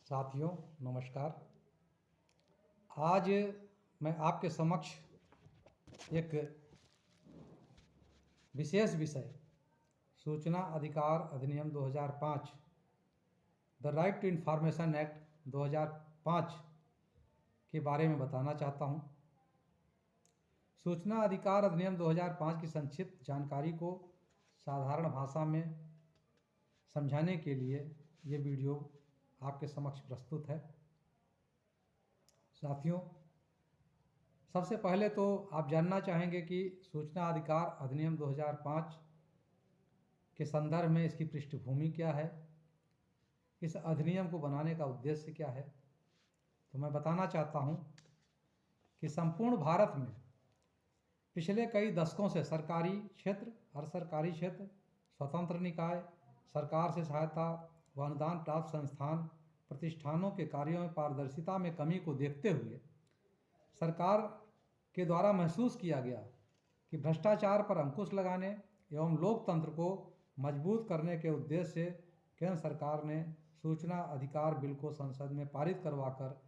साथियों नमस्कार। आज मैं आपके समक्ष एक विशेष विषय सूचना अधिकार अधिनियम 2005 the right to information act 2005 के बारे में बताना चाहता हूं। सूचना अधिकार अधिनियम 2005 की संक्षिप्त जानकारी को साधारण भाषा में समझाने के लिए ये वीडियो आपके समक्ष प्रस्तुत है। साथियों, सबसे पहले तो आप जानना चाहेंगे कि सूचना अधिकार अधिनियम 2005 के संदर्भ में इसकी पृष्ठभूमि क्या है, इस अधिनियम को बनाने का उद्देश्य क्या है। तो मैं बताना चाहता हूं कि संपूर्ण भारत में पिछले कई दशकों से सरकारी क्षेत्र, अर्ध सरकारी क्षेत्र, स्वतंत्र निकाय, सरकार से सहायता व अनुदान प्राप्त संस्थान, प्रतिष्ठानों के कार्यों में पारदर्शिता में कमी को देखते हुए सरकार के द्वारा महसूस किया गया कि भ्रष्टाचार पर अंकुश लगाने एवं लोकतंत्र को मजबूत करने के उद्देश्य से केंद्र सरकार ने सूचना अधिकार बिल को संसद में पारित करवाकर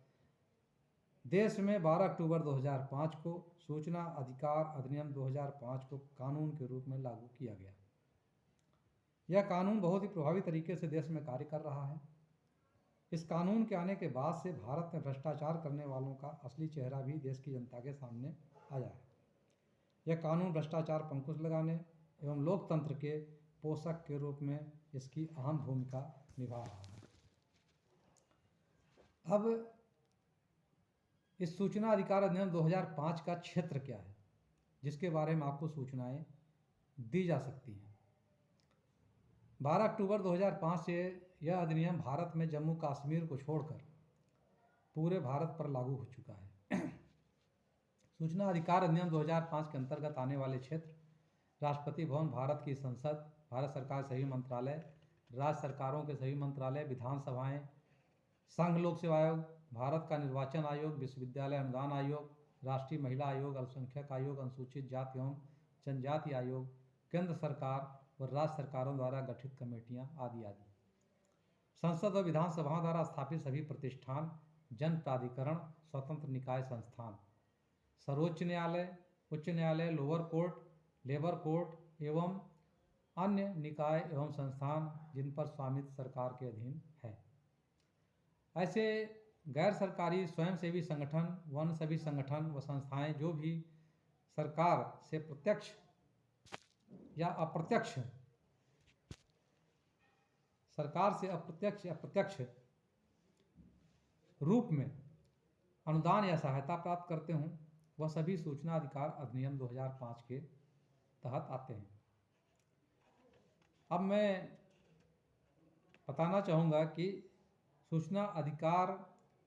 देश में 12 अक्टूबर 2005 को सूचना अधिकार अधिनियम 2005 को कानून के रूप में लागू किया गया। यह कानून बहुत ही प्रभावी तरीके से देश में कार्य कर रहा है। इस कानून के आने के बाद से भारत में भ्रष्टाचार करने वालों का असली चेहरा भी देश की जनता के सामने आया है। यह कानून भ्रष्टाचार पर अंकुश लगाने एवं लोकतंत्र के पोषक के रूप में इसकी अहम भूमिका निभा रहा है। अब इस सूचना अधिकार अधिनियम 2005 का क्षेत्र क्या है, जिसके बारे में आपको सूचनाएं दी जा सकती हैं। 12 अक्टूबर 2005 से यह अधिनियम भारत में जम्मू कश्मीर को छोड़कर पूरे भारत पर लागू हो चुका है। सूचना अधिकार अधिनियम 2005 के अंतर्गत आने वाले क्षेत्र राष्ट्रपति भवन, भारत की संसद, भारत सरकार सभी मंत्रालय, राज्य सरकारों के सभी मंत्रालय, विधानसभाएं, संघ लोक सेवा आयोग, भारत का निर्वाचन आयोग, विश्वविद्यालय अनुदान आयोग, राष्ट्रीय महिला आयोग, अल्पसंख्यक आयोग, अनुसूचित जाति एवं जनजाति आयोग, केंद्र सरकार और राज्य सरकारों द्वारा गठित कमेटियां आदि आदि। संसद और विधानसभाओं द्वारा स्थापित सभी प्रतिष्ठान, जन प्राधिकरण, स्वतंत्र निकाय संस्थान, सर्वोच्च न्यायालय, उच्च न्यायालय, लोअर कोर्ट, लेबर कोर्ट एवं अन्य निकाय एवं संस्थान जिन पर स्वामित्व सरकार के अधीन है। ऐसे गैर सरकारी स्वयंसेवी संगठन, वन सभी संगठन व संस्थाएं जो भी सरकार से प्रत्यक्ष या अप्रत्यक्ष अप्रत्यक्ष रूप में अनुदान या सहायता प्राप्त करते हों, वह सभी सूचना अधिकार अधिनियम 2005 के तहत आते हैं। अब मैं बताना चाहूँगा कि सूचना अधिकार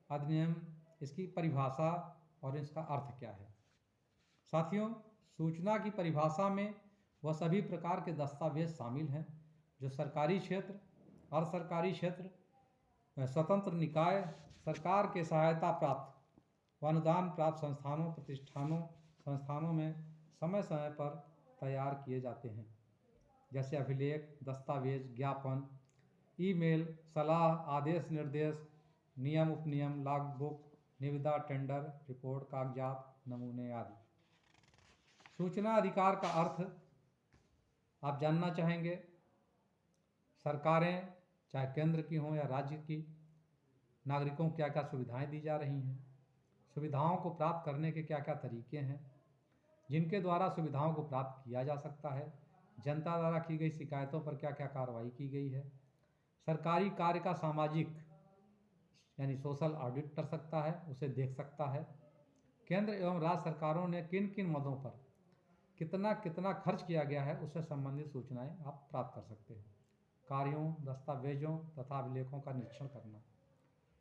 अधिनियम, इसकी परिभाषा और इसका अर्थ क्या है। साथियों, सूचना की परिभाषा में वह सभी प्रकार के दस्तावेज शामिल हैं जो सरकारी क्षेत्र, अर्ध सरकारी क्षेत्र, स्वतंत्र निकाय, सरकार के सहायता प्राप्त व अनुदान प्राप्त संस्थानों, प्रतिष्ठानों, संस्थानों में समय समय पर तैयार किए जाते हैं, जैसे अभिलेख, दस्तावेज, ज्ञापन, ईमेल, सलाह, आदेश, निर्देश, नियम, उपनियम, लॉगबुक, निविदा, टेंडर, रिपोर्ट, कागजात, नमूने आदि। सूचना अधिकार का अर्थ आप जानना चाहेंगे। सरकारें चाहे केंद्र की हों या राज्य की, नागरिकों को क्या क्या सुविधाएं दी जा रही हैं, सुविधाओं को प्राप्त करने के क्या क्या तरीके हैं, जिनके द्वारा सुविधाओं को प्राप्त किया जा सकता है, जनता द्वारा की गई शिकायतों पर क्या क्या कार्रवाई की गई है, सरकारी कार्य का सामाजिक यानी सोशल ऑडिट कर सकता है, उसे देख सकता है, केंद्र एवं राज्य सरकारों ने किन किन मदों पर कितना कितना खर्च किया गया है, उससे संबंधित सूचनाएं आप प्राप्त कर सकते हैं। कार्यों, दस्तावेजों तथा अभिलेखों का निरीक्षण करना,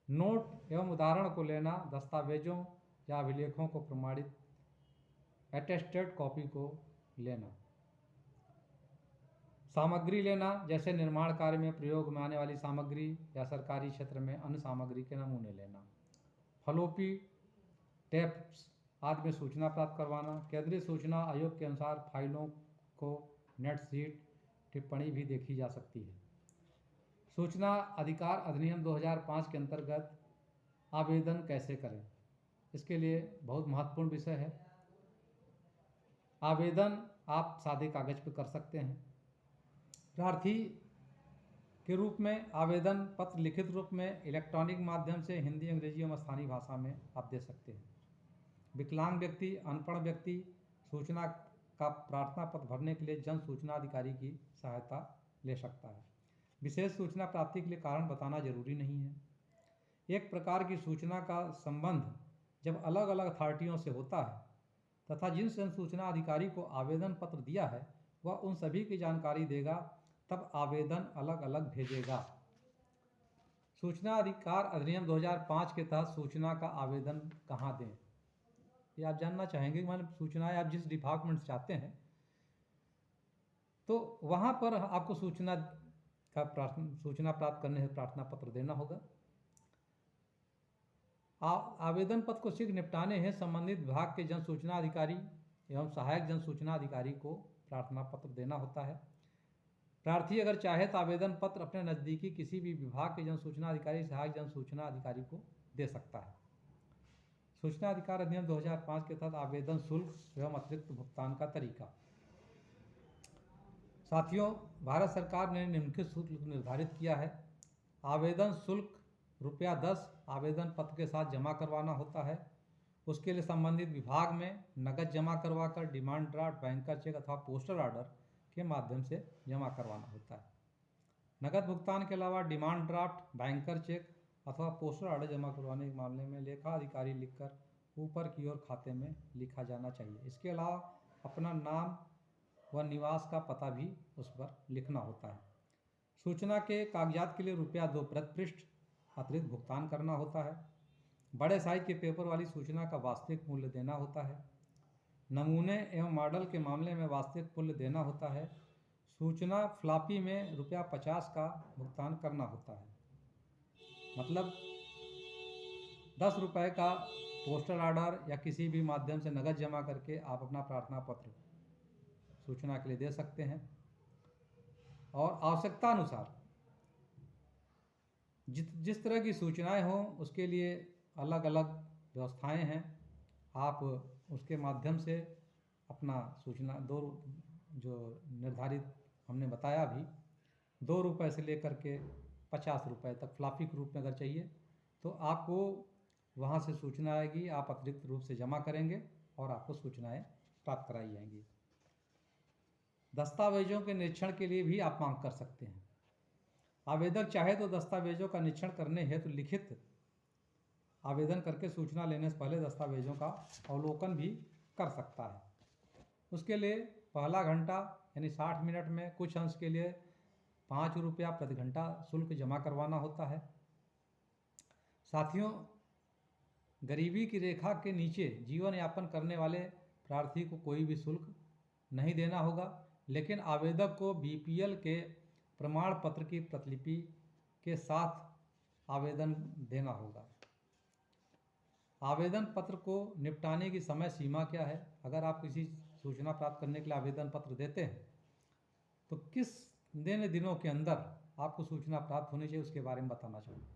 नोट एवं उदाहरण को लेना, दस्तावेजों या अभिलेखों को प्रमाणित अटेस्टेड कॉपी को लेना, सामग्री लेना, जैसे निर्माण कार्य में प्रयोग में आने वाली सामग्री या सरकारी क्षेत्र में अन्य सामग्री के नमूने लेना, फ्लोपी टेप्स आदि में सूचना प्राप्त करवाना, केंद्रीय सूचना आयोग के अनुसार फाइलों को नेट शीट टिप्पणी भी देखी जा सकती है। सूचना अधिकार अधिनियम 2005 के अंतर्गत आवेदन कैसे करें, इसके लिए बहुत महत्वपूर्ण विषय है। आवेदन आप सादे कागज पर कर सकते हैं। प्रार्थी के रूप में आवेदन पत्र लिखित रूप में इलेक्ट्रॉनिक माध्यम से हिंदी, अंग्रेजी एवं स्थानीय भाषा में आप दे सकते हैं। विकलांग व्यक्ति, अनपढ़ व्यक्ति सूचना का प्रार्थना पत्र भरने के लिए जन सूचना अधिकारी की सहायता ले सकता है। विशेष सूचना प्राप्ति के लिए कारण बताना जरूरी नहीं है। एक प्रकार की सूचना का संबंध जब अलग अलग अथॉरिटियों से होता है तथा जिस जन सूचना अधिकारी को आवेदन पत्र दिया है वह उन सभी की जानकारी देगा, तब आवेदन अलग अलग भेजेगा। सूचना अधिकार अधिनियम 2005 के तहत सूचना का आवेदन कहाँ दें, ये आप जानना चाहेंगे। मान सूचनाएं आप जिस डिपार्टमेंट से चाहते हैं तो वहाँ पर आपको सूचना प्राप्त करने हेतु प्रार्थना पत्र देना होगा। आवेदन पत्र को शीघ्र निपटाने हेतु संबंधित विभाग के जन सूचना अधिकारी एवं सहायक जन सूचना अधिकारी को प्रार्थना पत्र देना होता है। प्रार्थी अगर चाहे तो आवेदन पत्र अपने नज़दीकी किसी भी विभाग के जन सूचना अधिकारी, सहायक जन सूचना अधिकारी को दे सकता है। सूचना अधिकार अधिनियम 2005 के तहत आवेदन शुल्क एवं अतिरिक्त भुगतान का तरीका। साथियों, भारत सरकार ने निम्नलिखित शुल्क निर्धारित किया है। आवेदन शुल्क ₹10 आवेदन पत्र के साथ जमा करवाना होता है। उसके लिए संबंधित विभाग में नकद जमा करवाकर डिमांड ड्राफ्ट, बैंकर चेक अथवा पोस्टल ऑर्डर के माध्यम से जमा करवाना होता है। नकद भुगतान के अलावा डिमांड ड्राफ्ट, बैंकर चेक अथवा पोस्टल ऑर्डर जमा करवाने के मामले में लेखा अधिकारी लिखकर ऊपर की ओर खाते में लिखा जाना चाहिए। इसके अलावा अपना नाम व निवास का पता भी उस पर लिखना होता है। सूचना के कागजात के लिए ₹2 प्रति पृष्ठ अतिरिक्त भुगतान करना होता है। बड़े साइज के पेपर वाली सूचना का वास्तविक मूल्य देना होता है। नमूने एवं मॉडल के मामले में वास्तविक मूल्य देना होता है। सूचना फ्लॉपी में ₹50 का भुगतान करना होता है। मतलब ₹10 का पोस्टल ऑर्डर या किसी भी माध्यम से नकद जमा करके आप अपना प्रार्थना पत्र सूचना के लिए दे सकते हैं। और आवश्यकता अनुसार जिस तरह की सूचनाएं हों उसके लिए अलग अलग व्यवस्थाएं हैं। आप उसके माध्यम से अपना सूचना जो निर्धारित हमने बताया अभी, ₹2 से लेकर के ₹50 तक फ्लॉपी के रूप में अगर चाहिए तो आपको वहाँ से सूचना आएगी, आप अतिरिक्त रूप से जमा करेंगे और आपको सूचनाएं प्राप्त कराई जाएंगी। दस्तावेजों के निरीक्षण के लिए भी आप मांग कर सकते हैं। आवेदक चाहे तो दस्तावेजों का निरीक्षण करने हेतु लिखित आवेदन करके सूचना लेने से पहले दस्तावेजों का अवलोकन भी कर सकता है। उसके लिए पहला घंटा यानी 60 मिनट में कुछ अंश के लिए ₹5 प्रति घंटा शुल्क जमा करवाना होता है। साथियों, गरीबी की रेखा के नीचे जीवन यापन करने वाले प्रार्थी को कोई भी शुल्क नहीं देना होगा, लेकिन आवेदक को BPL के प्रमाण पत्र की प्रतिलिपि के साथ आवेदन देना होगा। आवेदन पत्र को निपटाने की समय सीमा क्या है? अगर आप किसी सूचना प्राप्त करने के लिए आवेदन पत्र देते हैं तो किस दिनों के अंदर आपको सूचना प्राप्त होनी चाहिए उसके बारे में बताना चाहूँगा।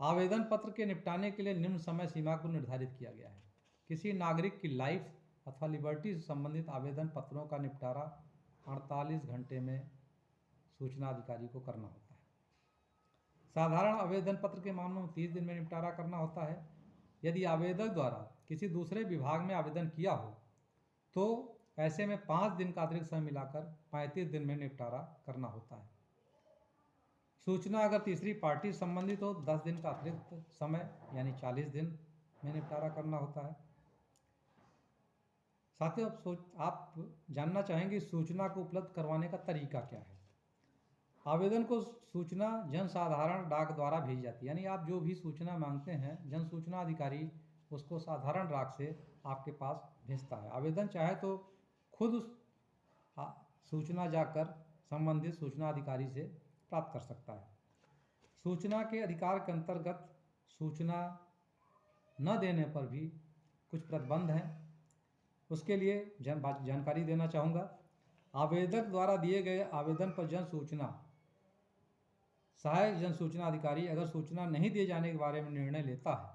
आवेदन पत्र के निपटाने के लिए निम्न समय सीमा को निर्धारित किया गया है। किसी नागरिक की लाइफ अथवा लिबर्टी से संबंधित आवेदन पत्रों का निपटारा 48 घंटे में सूचना अधिकारी को करना होता है। साधारण आवेदन पत्र के मामलों में 30 दिन में निपटारा करना होता है। यदि आवेदक द्वारा किसी दूसरे विभाग में आवेदन किया हो तो ऐसे में 5 दिन का अतिरिक्त समय मिलाकर 35 दिन में निपटारा करना होता है। सूचना अगर तीसरी पार्टी संबंधित हो 10 दिन का अतिरिक्त समय यानी 40 दिन में निपटारा करना होता है। साथियों, आप जानना चाहेंगे सूचना को उपलब्ध करवाने का तरीका क्या है। आवेदन को सूचना जन साधारण डाक द्वारा भेजी जाती है, यानी आप जो भी सूचना मांगते हैं जन सूचना अधिकारी उसको साधारण डाक से आपके पास भेजता है। आवेदन चाहे तो खुद सूचना जाकर संबंधित सूचना अधिकारी से प्राप्त कर सकता है। सूचना के अधिकार के अंतर्गत सूचना न देने पर भी कुछ प्रतिबंध हैं, उसके लिए जानकारी देना चाहूँगा। आवेदक द्वारा दिए गए आवेदन पर जन सूचना सहायक जन सूचना अधिकारी अगर सूचना नहीं दिए जाने के बारे में निर्णय लेता है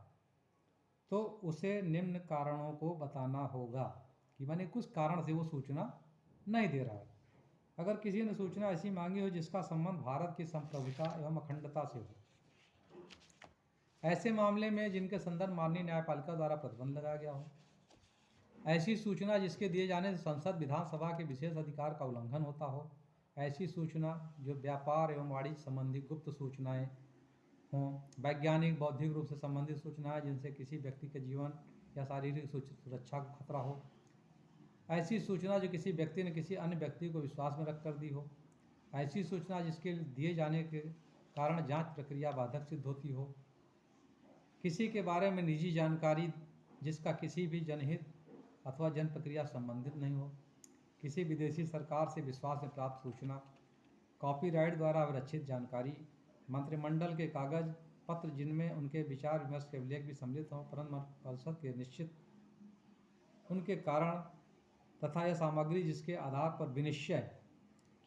तो उसे निम्न कारणों को बताना होगा कि माने कुछ कारण से वो सूचना नहीं दे रहा है। अगर किसी ने सूचना ऐसी मांगी हो जिसका संबंध भारत की संप्रभुता एवं अखंडता से हो, ऐसे मामले में जिनके संदर्भ माननीय न्यायपालिका द्वारा प्रतिबंध लगाया गया हो, ऐसी सूचना जिसके दिए जाने से संसद विधानसभा के विशेष अधिकार का उल्लंघन होता हो, ऐसी सूचना जो व्यापार एवं वाणिज्य संबंधी गुप्त सूचनाएं हों, वैज्ञानिक बौद्धिक रूप से संबंधित सूचनाएं जिनसे किसी व्यक्ति के जीवन या शारीरिक सुरक्षा को खतरा हो, ऐसी सूचना जो किसी व्यक्ति ने किसी अन्य व्यक्ति को विश्वास में रख कर दी हो, ऐसी सूचना जिसके दिए जाने के कारण जांच प्रक्रिया बाधक सिद्ध होती हो, किसी के बारे में निजी जानकारी जिसका किसी भी जनहित अथवा जन प्रक्रिया संबंधित नहीं हो, किसी विदेशी सरकार से विश्वास में प्राप्त सूचना, कॉपीराइट द्वारा अभिरक्षित जानकारी, मंत्रिमंडल के कागज पत्र जिनमें उनके विचार विमर्श के अभिलेख भी सम्मिलित हों परंतु परिषद के निश्चित उनके कारण तथा यह सामग्री जिसके आधार पर विनिश्चय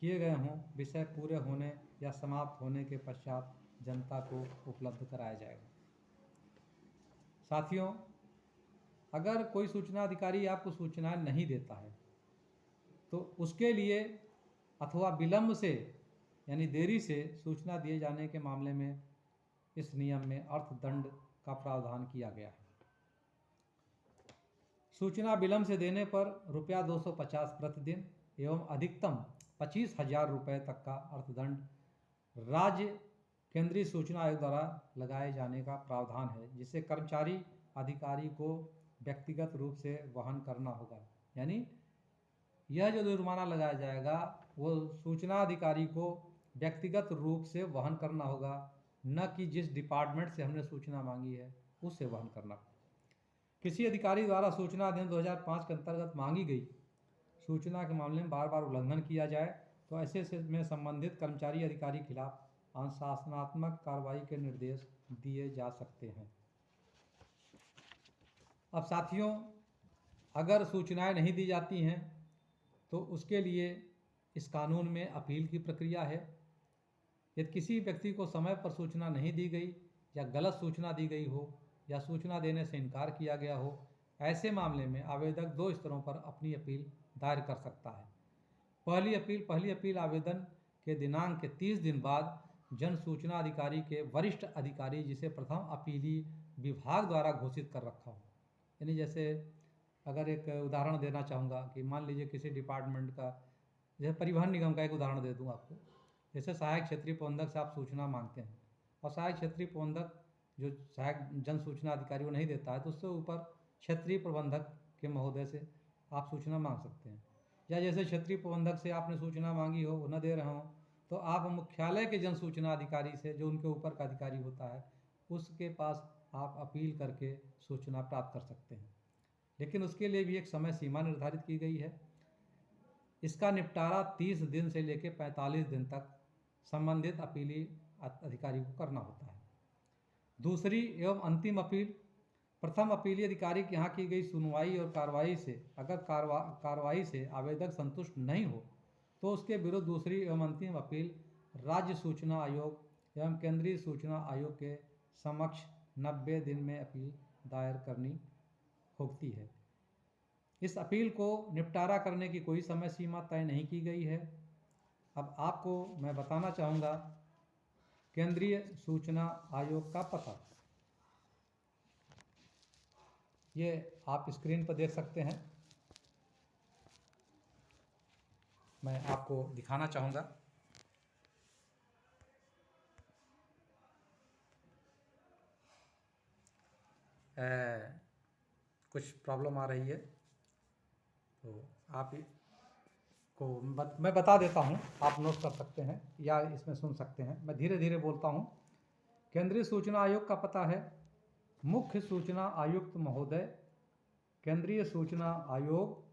किए गए हों विषय पूरे होने या समाप्त होने के पश्चात जनता को उपलब्ध कराया जाएगा। साथियों, अगर कोई सूचना अधिकारी आपको सूचनाएं नहीं देता है तो उसके लिए अथवा विलंब से यानी देरी से सूचना दिए जाने के मामले में इस नियम में अर्थदंड का प्रावधान किया गया है। सूचना विलंब से देने पर ₹250 प्रतिदिन एवं अधिकतम 25,000 रुपये तक का अर्थदंड राज्य केंद्रीय सूचना आयोग द्वारा लगाए जाने का प्रावधान है, जिसे कर्मचारी अधिकारी को व्यक्तिगत रूप से वहन करना होगा। यानी यह जो जुर्माना लगाया जाएगा वो सूचना अधिकारी को व्यक्तिगत रूप से वहन करना होगा, न कि जिस डिपार्टमेंट से हमने सूचना मांगी है उससे वहन करना। किसी अधिकारी द्वारा सूचना अधिनियम 2005 के अंतर्गत मांगी गई सूचना के मामले में बार बार उल्लंघन किया जाए तो ऐसे में संबंधित कर्मचारी अधिकारी के खिलाफ अनुशासनात्मक कार्रवाई के निर्देश दिए जा सकते हैं। अब साथियों, अगर सूचनाएं नहीं दी जाती हैं तो उसके लिए इस कानून में अपील की प्रक्रिया है। यदि किसी व्यक्ति को समय पर सूचना नहीं दी गई या गलत सूचना दी गई हो या सूचना देने से इनकार किया गया हो, ऐसे मामले में आवेदक 2 स्तरों पर अपनी अपील दायर कर सकता है। पहली अपील आवेदन के दिनांक के 30 दिन बाद जन सूचना अधिकारी के वरिष्ठ अधिकारी जिसे प्रथम अपीली विभाग द्वारा घोषित कर रखा हो। यानी जैसे अगर एक उदाहरण देना चाहूँगा कि मान लीजिए किसी डिपार्टमेंट का, जैसे परिवहन निगम का एक उदाहरण दे दूँ आपको। जैसे सहायक क्षेत्रीय प्रबंधक से आप सूचना मांगते हैं और सहायक क्षेत्रीय प्रबंधक जो सहायक जन सूचना अधिकारी वो नहीं देता है तो उससे ऊपर क्षेत्रीय प्रबंधक के महोदय से आप सूचना मांग सकते हैं। या जैसे क्षेत्रीय प्रबंधक से आपने सूचना मांगी हो, वो न दे रहे हों, तो आप मुख्यालय के जन सूचना अधिकारी से जो उनके ऊपर का अधिकारी होता है उसके पास आप अपील करके सूचना प्राप्त कर सकते हैं। लेकिन उसके लिए भी एक समय सीमा निर्धारित की गई है। इसका निपटारा 30 दिन से लेकर 45 दिन तक संबंधित अपीली अधिकारी को करना होता है। दूसरी एवं अंतिम अपील, प्रथम अपीली अधिकारी के यहाँ की गई सुनवाई और कार्रवाई से अगर कार्रवाई से आवेदक संतुष्ट नहीं हो तो उसके विरुद्ध दूसरी एवं अंतिम अपील राज्य सूचना आयोग एवं केंद्रीय सूचना आयोग के समक्ष 90 दिन में अपील दायर करनी होती है। इस अपील को निपटारा करने की कोई समय सीमा तय नहीं की गई है। अब आपको मैं बताना चाहूँगा केंद्रीय सूचना आयोग का पता। ये आप स्क्रीन पर देख सकते हैं। मैं आपको दिखाना चाहूँगा। कुछ प्रॉब्लम आ रही है तो आप को मैं बता देता हूँ, आप नोट कर सकते हैं या इसमें सुन सकते हैं। मैं धीरे धीरे बोलता हूँ। केंद्रीय सूचना आयोग का पता है मुख्य सूचना आयुक्त महोदय, केंद्रीय सूचना आयोग,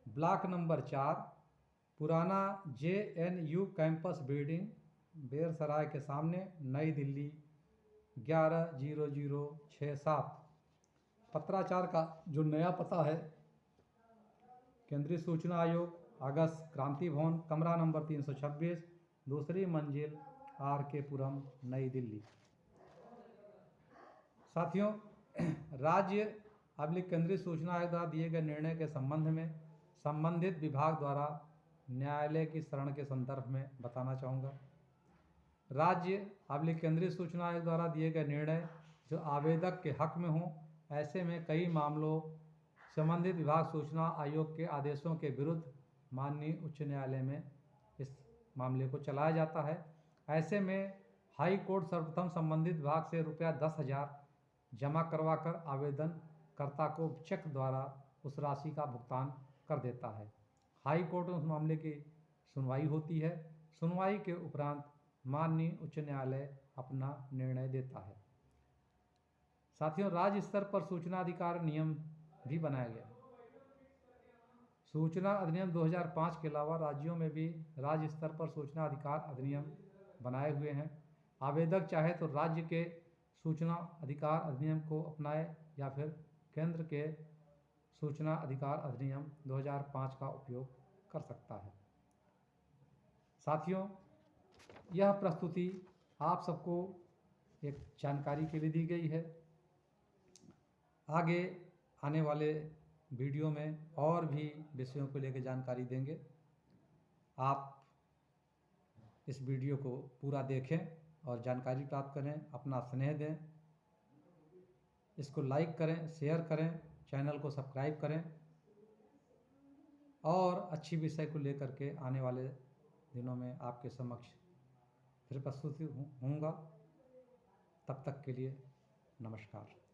ब्लॉक नंबर 4, पुराना JNU कैंपस बिल्डिंग, बेरसराय के सामने, नई दिल्ली 110067। पत्राचार का जो नया पता है केंद्रीय सूचना आयोग, अगस्त, क्रांति भवन, कमरा नंबर 326, दूसरी मंजिल, RK पुरम, नई दिल्ली। साथियों, राज्य केंद्रीय सूचना आयोग द्वारा दिए गए निर्णय के संबंध में संबंधित विभाग द्वारा न्यायालय की शरण के संदर्भ में बताना चाहूँगा। राज्य केंद्रीय सूचना आयोग द्वारा दिए गए निर्णय जो आवेदक के हक में हों, ऐसे में कई मामलों संबंधित विभाग सूचना आयोग के आदेशों के विरुद्ध माननीय उच्च न्यायालय में इस मामले को चलाया जाता है। ऐसे में हाई कोर्ट सर्वप्रथम संबंधित विभाग से रुपया 10,000 जमा करवाकर आवेदनकर्ता को चेक द्वारा उस राशि का भुगतान कर देता है। हाई कोर्ट में उस मामले की सुनवाई होती है। सुनवाई के उपरांत माननीय उच्च न्यायालय अपना निर्णय देता है। साथियों, राज्य स्तर पर सूचना अधिकार नियम भी बनाया गया। सूचना अधिनियम 2005 के अलावा राज्यों में भी राज्य स्तर पर सूचना अधिकार अधिनियम बनाए हुए हैं। आवेदक चाहे तो राज्य के सूचना अधिकार अधिनियम को अपनाए या फिर केंद्र के सूचना अधिकार अधिनियम 2005 का उपयोग कर सकता है। साथियों, यह प्रस्तुति आप सबको एक जानकारी के लिए दी गई है। आगे आने वाले वीडियो में और भी विषयों को लेकर जानकारी देंगे। आप इस वीडियो को पूरा देखें और जानकारी प्राप्त करें, अपना स्नेह दें, इसको लाइक करें, शेयर करें, चैनल को सब्सक्राइब करें और अच्छी विषय को लेकर के आने वाले दिनों में आपके समक्ष फिर प्रस्तुत होऊंगा। तब तक के लिए नमस्कार।